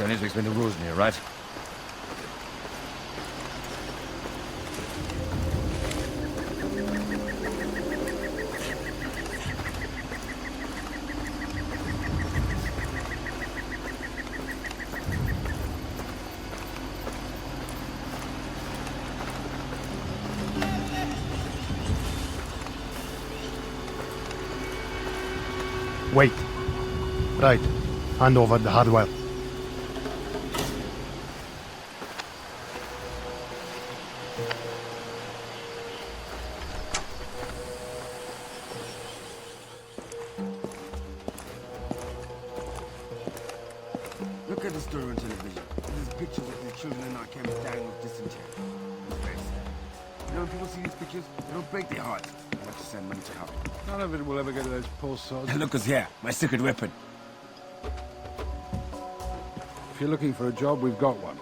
Don't need to explain the rules in here, right? Wait. Right. Hand over the hardware. Look at the story on television. There's pictures of the children in our camps dying of dysentery. It's very sad. You know, when people see these pictures, they don't break their hearts. They want to send money to help. None of it will ever get to those poor sods. And look us here, my secret weapon. If you're looking for a job, we've got one.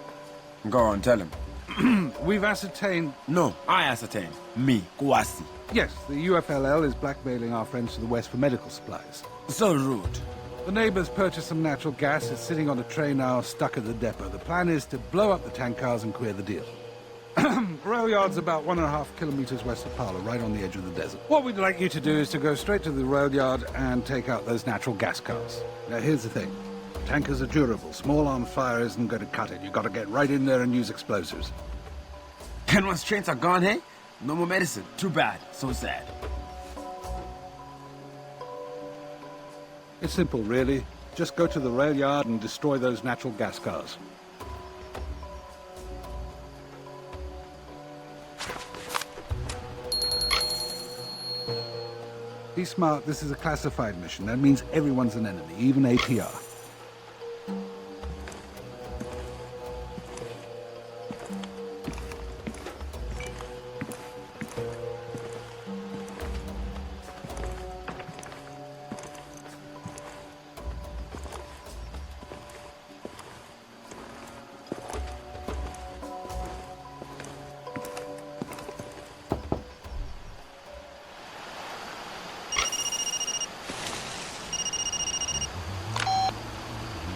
Go on, tell him. We've ascertained... No, I ascertain. Me, Kouassi. Yes, the UFLL is blackmailing our friends to the west for medical supplies. So rude. The neighbors purchased some natural gas. It's sitting on a tray now, stuck at the depot. The plan is to blow up the tank cars and queer the deal. Rail yard's about 1.5 kilometers west of Parla, right on the edge of the desert. What we'd like you to do is to go straight to the rail yard and take out those natural gas cars. Now, here's the thing. Tankers are durable. Small arm fire isn't going to cut it. You've got to get right in there and use explosives. And once trains are gone, hey? No more medicine. Too bad. So sad. It's simple, really. Just go to the rail yard and destroy those natural gas cars. Be smart, this is a classified mission. That means everyone's an enemy, even APR.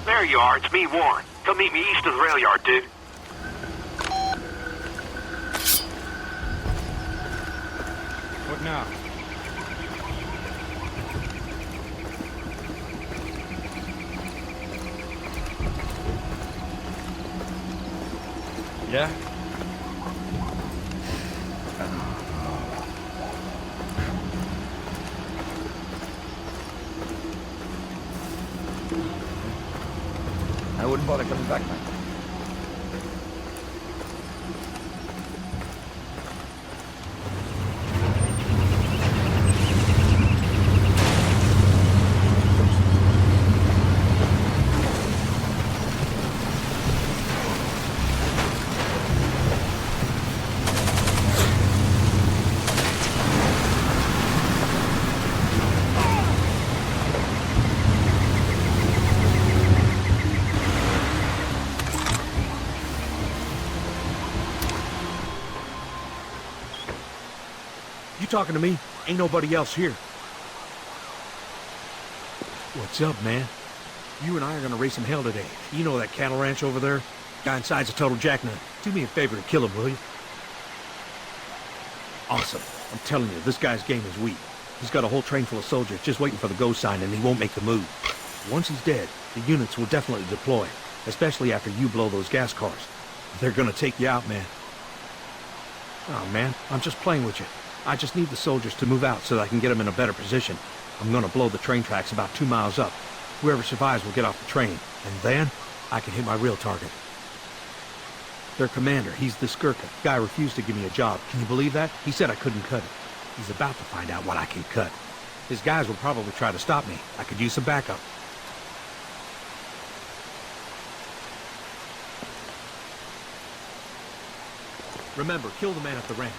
There you are, it's me, Warren. Come meet me east of the rail yard, dude. What now? Yeah? I wouldn't bother coming back, man. You talking to me? Ain't nobody else here. What's up, man? You and I are gonna raise some hell today. You know that cattle ranch over there? Guy inside's a total jackknife. Do me a favor and kill him, will you? Awesome. I'm telling you, this guy's game is weak. He's got a whole train full of soldiers just waiting for the go sign, and he won't make the move. Once he's dead, the units will definitely deploy, especially after you blow those gas cars. They're gonna take you out, man. Oh, man, I'm just playing with you. I just need the soldiers to move out so that I can get them in a better position. I'm gonna blow the train tracks about 2 miles up. Whoever survives will get off the train, and then I can hit my real target. Their commander, he's this Gurkha. Guy refused to give me a job. Can you believe that? He said I couldn't cut it. He's about to find out what I can cut. His guys will probably try to stop me. I could use some backup. Remember, kill the man at the ranch.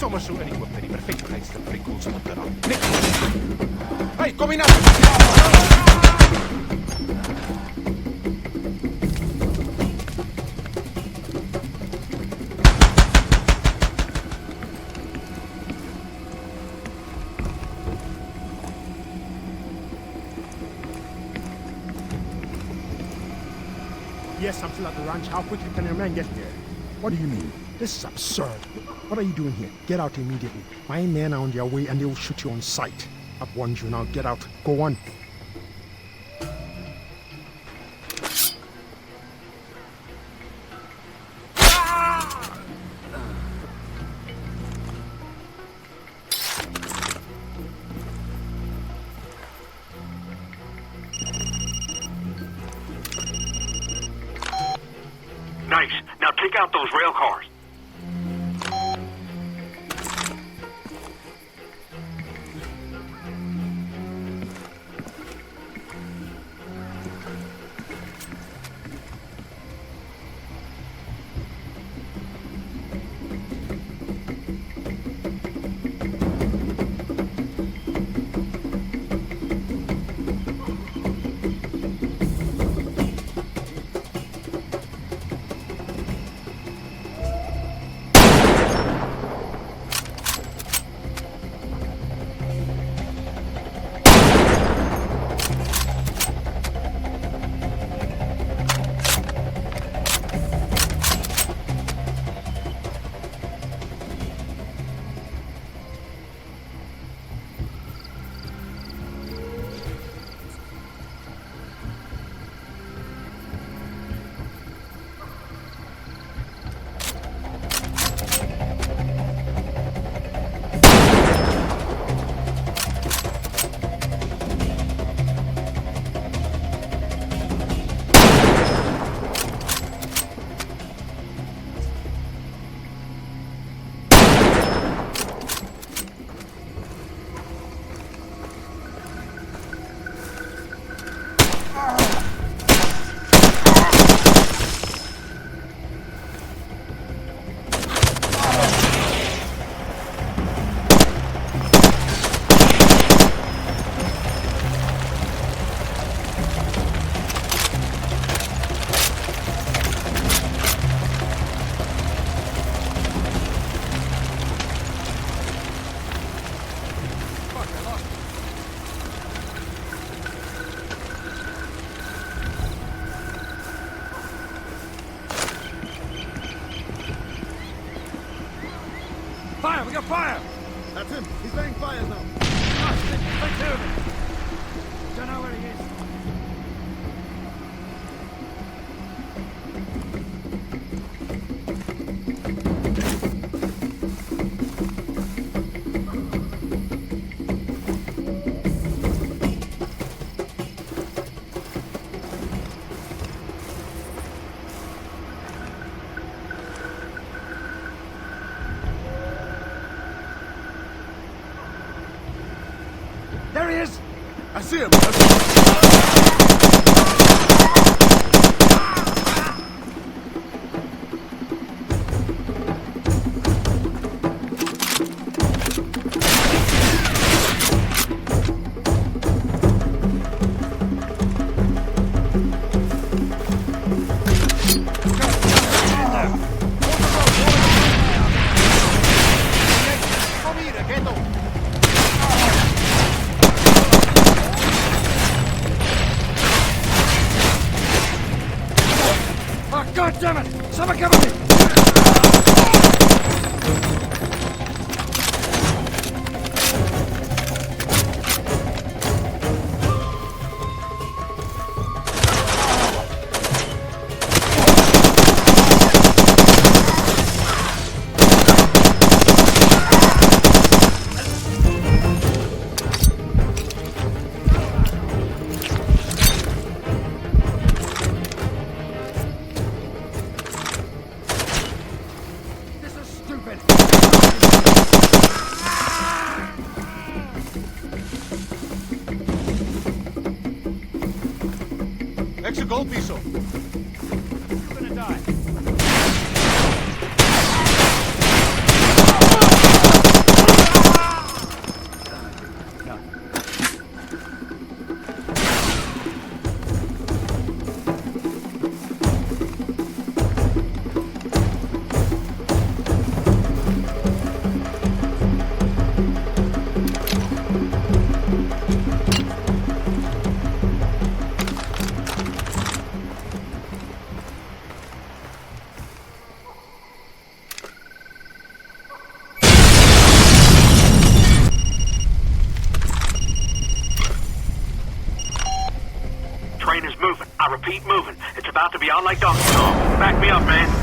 Insomma, su equipment, perfetto, lei sta per il culo, però. Ehi, combinato! Yes, I'm still at the ranch. How quickly can your man get here? What do you mean? This is absurd. What are you doing here? Get out immediately. My men are on their way and they will shoot you on sight. I've warned you now. Get out. Go on. Nice. Now take out those rail cars. Fire! We got fire! That's him. He's laying fires now. Ah, shit! Take care of it! Don't know where he is. There he is! I see him. Oh, God damn it! Someone cover me! Extra gold piso. You're gonna die. be out like Donkey Kong. Back me up, man.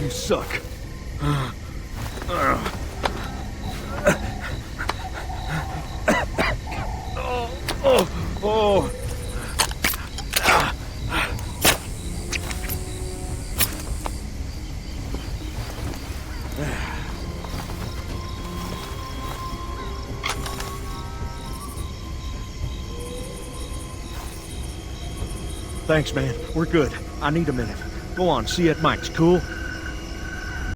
You suck. Thanks, man. We're good. I need a minute. Go on, see you at Mike's, cool?